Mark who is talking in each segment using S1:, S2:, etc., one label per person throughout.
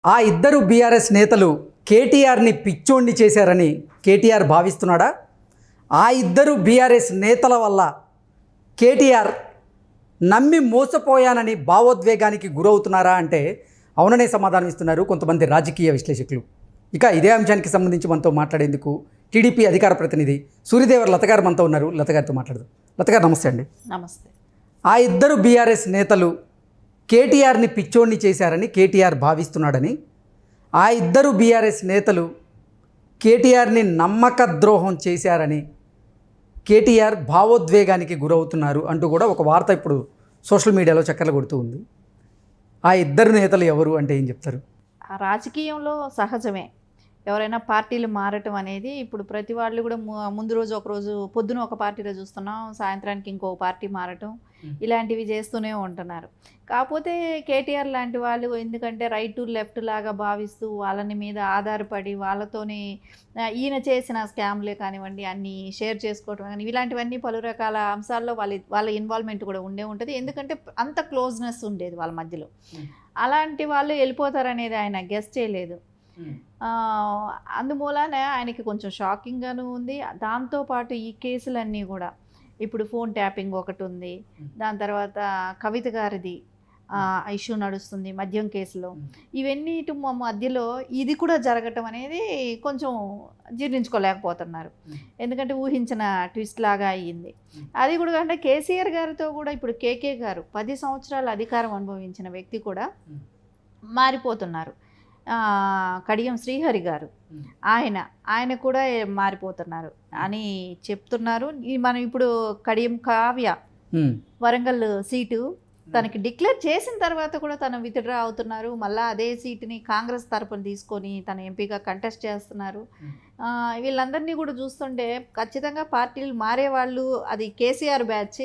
S1: ఆ ఇద్దరు బీఆర్ఎస్ నేతలు కేటీఆర్ని పిచ్చోణ్ణి చేశారని కేటీఆర్ భావిస్తున్నాడా? ఆ ఇద్దరు బీఆర్ఎస్ నేతల వల్ల కేటీఆర్ నమ్మి మోసపోయానని భావోద్వేగానికి గురవుతున్నారా అంటే అవుననే సమాధానం ఇస్తున్నారు కొంతమంది రాజకీయ విశ్లేషకులు. ఇక ఇదే అంశానికి సంబంధించి మనతో మాట్లాడేందుకు టీడీపీ అధికార ప్రతినిధి సూర్యదేవర్ లత గారు మనతో ఉన్నారు. లత గారితో మాట్లాడదాం. లత గారు నమస్తే అండి.
S2: నమస్తే.
S1: ఆ ఇద్దరు బీఆర్ఎస్ నేతలు కేటీఆర్ని పిచ్చోణ్ణి చేశారని కేటీఆర్ భావిస్తున్నాడని, ఆ ఇద్దరు బీఆర్ఎస్ నేతలు కేటీఆర్ని నమ్మక ద్రోహం చేశారని కేటీఆర్ భావోద్వేగానికి గురవుతున్నారు అంటూ కూడా ఒక వార్త ఇప్పుడు సోషల్ మీడియాలో చక్కర్లు కొడుతూ ఉంది. ఆ ఇద్దరు నేతలు ఎవరు అంటే ఏం చెప్తారు?
S2: ఆ రాజకీయంలో సహజమే ఎవరైనా పార్టీలు మారటం అనేది. ఇప్పుడు ప్రతి వాళ్ళు కూడా ముందు రోజు ఒకరోజు పొద్దున ఒక పార్టీలో చూస్తున్నాం, సాయంత్రానికి ఇంకో పార్టీ మారటం, ఇలాంటివి చేస్తూనే ఉంటున్నారు. కాకపోతే కేటీఆర్ లాంటి వాళ్ళు ఎందుకంటే రైట్ టు లెఫ్ట్ లాగా భావిస్తూ వాళ్ళని మీద ఆధారపడి వాళ్ళతోనే ఈయన చేసిన స్కామ్లే కానివ్వండి అన్నీ షేర్ చేసుకోవటం కానీ ఇలాంటివన్నీ పలు రకాల అంశాల్లో వాళ్ళ ఇన్వాల్వ్మెంట్ కూడా ఉండే ఉంటుంది. ఎందుకంటే అంత క్లోజ్నెస్ ఉండేది వాళ్ళ మధ్యలో. అలాంటి వాళ్ళు వెళ్ళిపోతారనేది ఆయన గెస్ చేయలేదు. అందుమూలన ఆయనకి కొంచెం షాకింగ్గాను ఉంది. దాంతోపాటు ఈ కేసులన్నీ కూడా ఇప్పుడు ఫోన్ ట్యాపింగ్ ఒకటి ఉంది, దాని తర్వాత కవిత గారిది ఇష్యూ నడుస్తుంది మద్యం కేసులో. ఇవన్నీ మధ్యలో ఇది కూడా జరగటం అనేది కొంచెం జీర్ణించుకోలేకపోతున్నారు. ఎందుకంటే ఊహించిన ట్విస్ట్ లాగా అయ్యింది. అది కూడా అంటే కేసీఆర్ గారితో కూడా ఇప్పుడు కేకే గారు 10 సంవత్సరాలు అధికారం అనుభవించిన వ్యక్తి కూడా మారిపోతున్నారు. కడియం శ్రీహరి గారు ఆయన కూడా మారిపోతున్నారు అని చెప్తున్నారు. మనం ఇప్పుడు కడియం కావ్య వరంగల్ సీటు తనకి డిక్లేర్ చేసిన తర్వాత కూడా తను విత్డ్రా అవుతున్నారు. మళ్ళీ అదే సీటుని కాంగ్రెస్ తరపున తీసుకొని తన ఎంపీగా కంటెస్ట్ చేస్తున్నారు. వీళ్ళందరినీ కూడా చూస్తుంటే ఖచ్చితంగా పార్టీలు మారేవాళ్ళు అది కేసీఆర్ బ్యాచ్,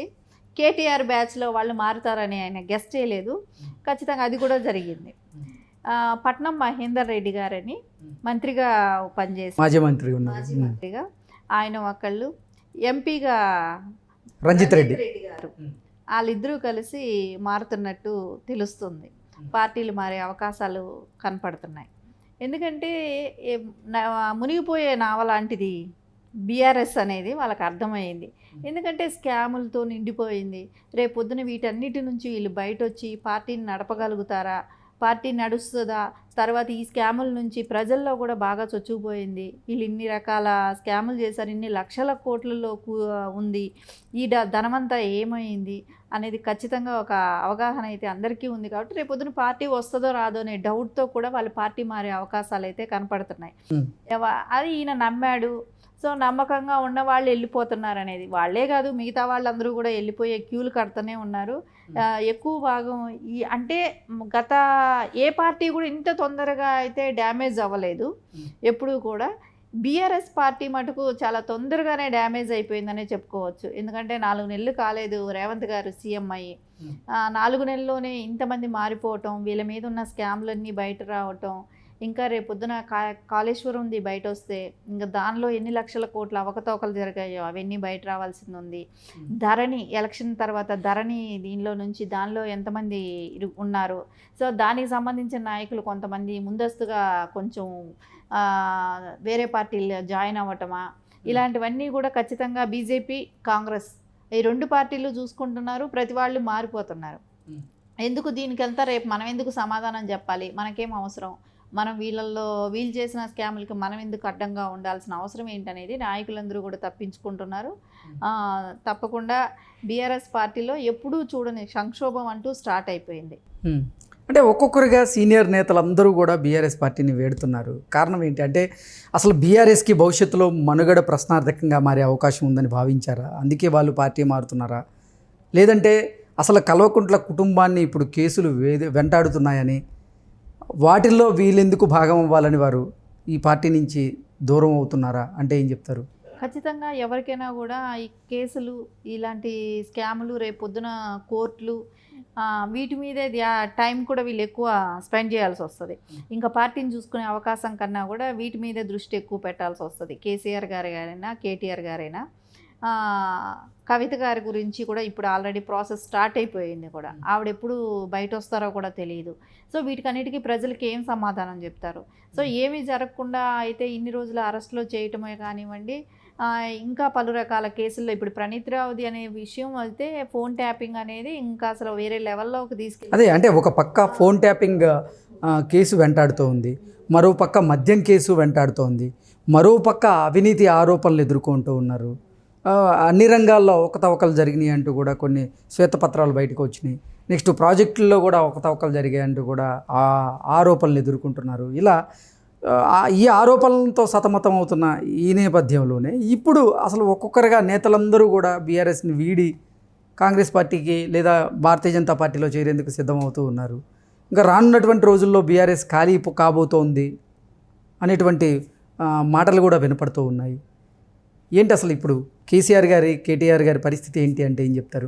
S2: కేటీఆర్ బ్యాచ్లో వాళ్ళు మారుతారని ఆయన గెస్ చేయలేదు. ఖచ్చితంగా అది కూడా జరిగింది. పట్నం మహేందర్ రెడ్డి గారని మంత్రిగా పనిచేసి
S1: మాజీ
S2: మంత్రిగా ఆయన ఒకళ్ళు, ఎంపీగా
S1: రంజిత్ రెడ్డి
S2: గారు, వాళ్ళిద్దరూ కలిసి మారుతున్నట్టు తెలుస్తుంది. పార్టీలు మారే అవకాశాలు కనపడుతున్నాయి. ఎందుకంటే మునిగిపోయే నావ లాంటిది బీఆర్ఎస్ అనేది వాళ్ళకి అర్థమైంది. ఎందుకంటే స్కాములతో నిండిపోయింది. రేపు పొద్దున వీటన్నిటి నుంచి వీళ్ళు బయట వచ్చి పార్టీని నడపగలుగుతారా, పార్టీ నడుస్తుందా, తర్వాత ఈ స్కాముల నుంచి ప్రజల్లో కూడా బాగా చొచ్చుకుపోయింది. వీళ్ళు ఇన్ని రకాల స్కాములు చేశారు, ఇన్ని లక్షల కోట్లలో ఉంది, ఈ ధనమంతా ఏమైంది అనేది ఖచ్చితంగా ఒక అవగాహన అయితే అందరికీ ఉంది. కాబట్టి రేపు పొద్దున పార్టీ వస్తుందో రాదో అనే డౌట్తో కూడా వాళ్ళు పార్టీ మారే అవకాశాలు అయితే కనపడుతున్నాయి. అది ఈయన నమ్మాడు. సో నమ్మకంగా ఉన్న వాళ్ళు వెళ్ళిపోతున్నారు అనేది. వాళ్ళే కాదు మిగతా వాళ్ళందరూ కూడా వెళ్ళిపోయే క్యూలు కడుతూనే ఉన్నారు. ఎక్కువ భాగం అంటే గత ఏ పార్టీ కూడా ఇంత తొందరగా అయితే డ్యామేజ్ అవ్వలేదు ఎప్పుడూ కూడా. బీఆర్ఎస్ పార్టీ మటుకు చాలా తొందరగానే డ్యామేజ్ అయిపోయిందనే చెప్పుకోవచ్చు. ఎందుకంటే 4 నెలలు కాలేదు రేవంత్ గారు సీఎం అయ్యి, 4 నెలల్లోనే ఇంతమంది మారిపోవటం, వీళ్ళ మీద ఉన్న స్కామ్లన్నీ బయట రావటం, ఇంకా రేపొద్దున కాళేశ్వరంది బయట వస్తే ఇంకా దానిలో ఎన్ని లక్షల కోట్ల అవకతవకలు జరిగాయో అవన్నీ బయట రావాల్సింది ఉంది. ధరణి ఎలక్షన్ తర్వాత ధరణి దానిలో ఎంతమంది ఉన్నారు. సో దానికి సంబంధించిన నాయకులు కొంతమంది ముందస్తుగా కొంచెం వేరే పార్టీలు జాయిన్ అవ్వటమా, ఇలాంటివన్నీ కూడా ఖచ్చితంగా బీజేపీ కాంగ్రెస్ ఈ 2 పార్టీలు చూసుకుంటున్నారు. ప్రతి వాళ్ళు మారిపోతున్నారు. ఎందుకు దీనికంతా రేపు మనం ఎందుకు సమాధానం చెప్పాలి, మనకేం అవసరం, మనం వీళ్ళు చేసిన స్కాములకి మనం ఎందుకు అడ్డంగా ఉండాల్సిన అవసరం ఏంటనేది నాయకులందరూ కూడా తప్పించుకుంటున్నారు. తప్పకుండా బీఆర్ఎస్ పార్టీలో ఎప్పుడూ చూడని సంక్షోభం అంటూ స్టార్ట్ అయిపోయింది.
S1: అంటే ఒక్కొక్కరుగా సీనియర్ నేతలందరూ కూడా బీఆర్ఎస్ పార్టీని వేడుతున్నారు. కారణం ఏంటి అంటే అసలు బీఆర్ఎస్కి భవిష్యత్తులో మనుగడ ప్రశ్నార్థకంగా మారే అవకాశం ఉందని భావించారా? అందుకే వాళ్ళు పార్టీ మారుతున్నారా? లేదంటే అసలు కల్వకుంట్ల కుటుంబాన్ని ఇప్పుడు కేసులు వెంటాడుతున్నాయని, వాటిల్లో వీళ్ళెందుకు భాగం అవ్వాలని వారు ఈ పార్టీ నుంచి దూరం అవుతున్నారా అంటే ఏం చెప్తారు?
S2: ఖచ్చితంగా ఎవరికైనా కూడా ఈ కేసులు ఇలాంటి స్కాములు రేపు పొద్దున కోర్టులు వీటి మీదే టైం కూడా వీళ్ళు ఎక్కువ స్పెండ్ చేయాల్సి వస్తుంది. ఇంకా పార్టీని చూసుకునే అవకాశం కన్నా కూడా వీటి మీదే దృష్టి ఎక్కువ పెట్టాల్సి వస్తుంది. కేసీఆర్ గారైనా కేటీఆర్ గారైనా కవిత గారి గురించి కూడా ఇప్పుడు ఆల్రెడీ ప్రాసెస్ స్టార్ట్ అయిపోయింది కూడా. ఆవిడ ఎప్పుడు బయట వస్తారో కూడా తెలియదు. సో వీటికన్నిటికీ ప్రజలకి ఏం సమాధానం చెప్తారు? సో ఏమీ జరగకుండా అయితే ఇన్ని రోజులు అరెస్ట్లో చేయటమే కానివ్వండి, ఇంకా పలు రకాల కేసుల్లో ఇప్పుడు ప్రణీత్ రావుది అనే విషయం అయితే ఫోన్ ట్యాపింగ్ అనేది ఇంకా అసలు వేరే లెవెల్లోకి తీసుకెళ్ళి,
S1: అదే అంటే ఒక పక్క ఫోన్ ట్యాపింగ్ కేసు వెంటాడుతూ ఉంది, మరో పక్క మద్యం కేసు వెంటాడుతోంది, మరో పక్క అవినీతి ఆరోపణలు ఎదుర్కొంటూ ఉన్నారు. అన్ని రంగాల్లో అవకతవకలు జరిగినాయి అంటూ కూడా కొన్ని శ్వేతపత్రాలు బయటకు వచ్చినాయి. నెక్స్ట్ ప్రాజెక్టుల్లో కూడా అవకతవకలు జరిగాయి అంటూ కూడా ఆ ఆరోపణలు ఎదుర్కొంటున్నారు. ఇలా ఈ ఆరోపణలతో సతమతం అవుతున్న ఈ నేపథ్యంలోనే ఇప్పుడు అసలు ఒక్కొక్కరుగా నేతలందరూ కూడా బీఆర్ఎస్ని వీడి కాంగ్రెస్ పార్టీకి లేదా భారతీయ జనతా పార్టీలో చేరేందుకు సిద్ధమవుతూ ఉన్నారు. ఇంకా రానున్నటువంటి రోజుల్లో బీఆర్ఎస్ ఖాళీ కాబోతోంది అనేటువంటి మాటలు కూడా వినపడుతూ ఉన్నాయి. ఏంటి అసలు ఇప్పుడు కేసీఆర్ గారి కేటీఆర్ గారి పరిస్థితి ఏంటి అంటే ఏం చెప్తారు?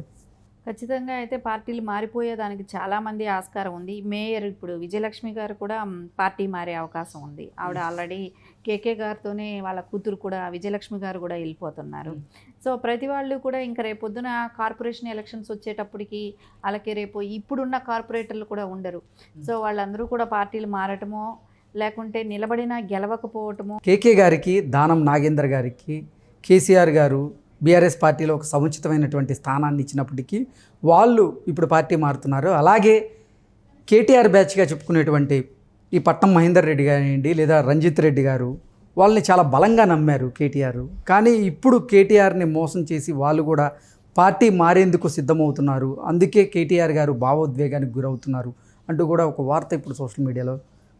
S2: ఖచ్చితంగా అయితే పార్టీలు మారిపోయేదానికి చాలామంది ఆస్కారం ఉంది. మేయర్ ఇప్పుడు విజయలక్ష్మి గారు కూడా పార్టీ మారే అవకాశం ఉంది. ఆవిడ ఆల్రెడీ కేకే గారితోనే వాళ్ళ కూతురు కూడా విజయలక్ష్మి గారు కూడా వెళ్ళిపోతున్నారు. సో ప్రతి వాళ్ళు కూడా ఇంకా రేపొద్దున కార్పొరేషన్ ఎలక్షన్స్ వచ్చేటప్పటికి అలాగే రేపు ఇప్పుడున్న కార్పొరేటర్లు కూడా ఉండరు. సో వాళ్ళందరూ కూడా పార్టీలు మారటమో లేకుంటే నిలబడినా గెలవకపోవటమో.
S1: కేకే గారికి, దానం నాగేందర్ గారికి కేసీఆర్ గారు బీఆర్ఎస్ పార్టీలో ఒక సముచితమైనటువంటి స్థానాన్ని ఇచ్చినప్పటికీ వాళ్ళు ఇప్పుడు పార్టీ మారుతున్నారు. అలాగే కేటీఆర్ బ్యాచ్గా చెప్పుకునేటువంటి ఈ పట్నం మహేందర్ రెడ్డి గారియండి లేదా రంజిత్ రెడ్డి గారు వాళ్ళని చాలా బలంగా నమ్మారు కేటీఆర్. కానీ ఇప్పుడు కేటీఆర్ని మోసం చేసి వాళ్ళు కూడా పార్టీ మారేందుకు సిద్ధమవుతున్నారు. అందుకే కేటీఆర్ గారు భావోద్వేగానికి గురవుతున్నారు అంటూ కూడా ఒక వార్త ఇప్పుడు సోషల్ మీడియాలో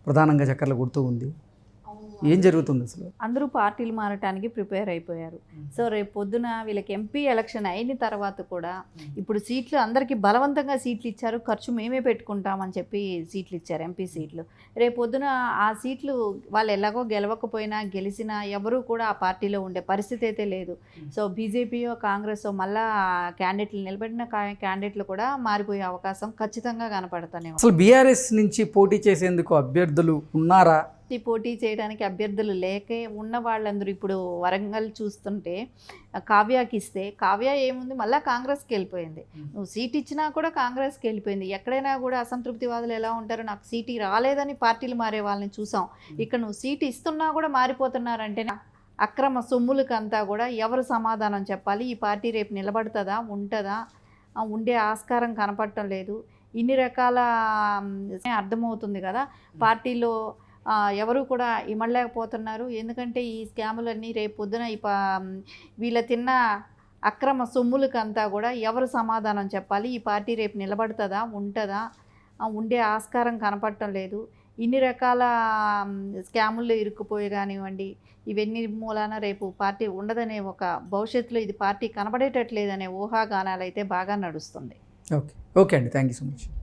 S1: ప్రధానంగా చక్కర్లు కొడుతూ ఉంది. ఏం జరుగుతుంది అసలు?
S2: అందరూ పార్టీలు మారటానికి ప్రిపేర్ అయిపోయారు. సో రేపు పొద్దున వీళ్ళకి ఎంపీ ఎలక్షన్ అయిన తర్వాత కూడా ఇప్పుడు సీట్లు అందరికీ బలవంతంగా సీట్లు ఇచ్చారు, ఖర్చు మేమే పెట్టుకుంటామని చెప్పి సీట్లు ఇచ్చారు, ఎంపీ సీట్లు. రేపు పొద్దున ఆ సీట్లు వాళ్ళు ఎలాగో గెలవకపోయినా గెలిచినా ఎవరూ కూడా ఆ పార్టీలో ఉండే పరిస్థితి అయితే లేదు. సో బీజేపీయో కాంగ్రెస్ మళ్ళా క్యాండిడేట్లు నిలబడిన క్యాండిడేట్లు కూడా మారిపోయే అవకాశం ఖచ్చితంగా కనపడతానే.
S1: అసలు బీఆర్ఎస్ నుంచి పోటీ చేసేందుకు అభ్యర్థులు ఉన్నారా?
S2: పోటీ చేయడానికి అభ్యర్థులు లేకే ఉన్న వాళ్ళందరూ ఇప్పుడు వరంగల్ చూస్తుంటే కావ్యాకి ఇస్తే కావ్య ఏముంది మళ్ళీ కాంగ్రెస్కి వెళ్ళిపోయింది. నువ్వు సీట్ ఇచ్చినా కూడా కాంగ్రెస్కి వెళ్ళిపోయింది. ఎక్కడైనా కూడా అసంతృప్తివాదులు ఎలా ఉంటారో, నాకు సీటు రాలేదని పార్టీలు మారే వాళ్ళని చూసాం. ఇక్కడ నువ్వు సీటు ఇస్తున్నా కూడా మారిపోతున్నారంటే అక్రమ సొమ్ములకంతా కూడా ఎవరు సమాధానం చెప్పాలి? ఈ పార్టీ రేపు నిలబడుతుందా, ఉంటుందా, ఉండే ఆస్కారం కనపడటం లేదు. ఇన్ని రకాల అర్థమవుతుంది కదా, పార్టీలో ఎవరు కూడా ఇమ్మలేకపోతున్నారు. ఎందుకంటే ఈ స్కాములన్నీ రేపు పొద్దున వీళ్ళ తిన్న అక్రమ సొమ్ములకంతా కూడా ఎవరు సమాధానం చెప్పాలి? ఈ పార్టీ రేపు నిలబడుతుందా, ఉంటుందా, ఉండే ఆస్కారం కనపడటం లేదు. ఇన్ని రకాల స్కాముల్లో ఇరుక్కుపోయి కానివ్వండి, ఇవన్నీ మూలాన రేపు పార్టీ ఉండదనే ఒక భవిష్యత్తులో ఇది పార్టీ కనబడేటట్లేదనే ఊహాగానాలు అయితే బాగా నడుస్తుంది.
S1: ఓకే అండి, థ్యాంక్ యూ సో మచ్.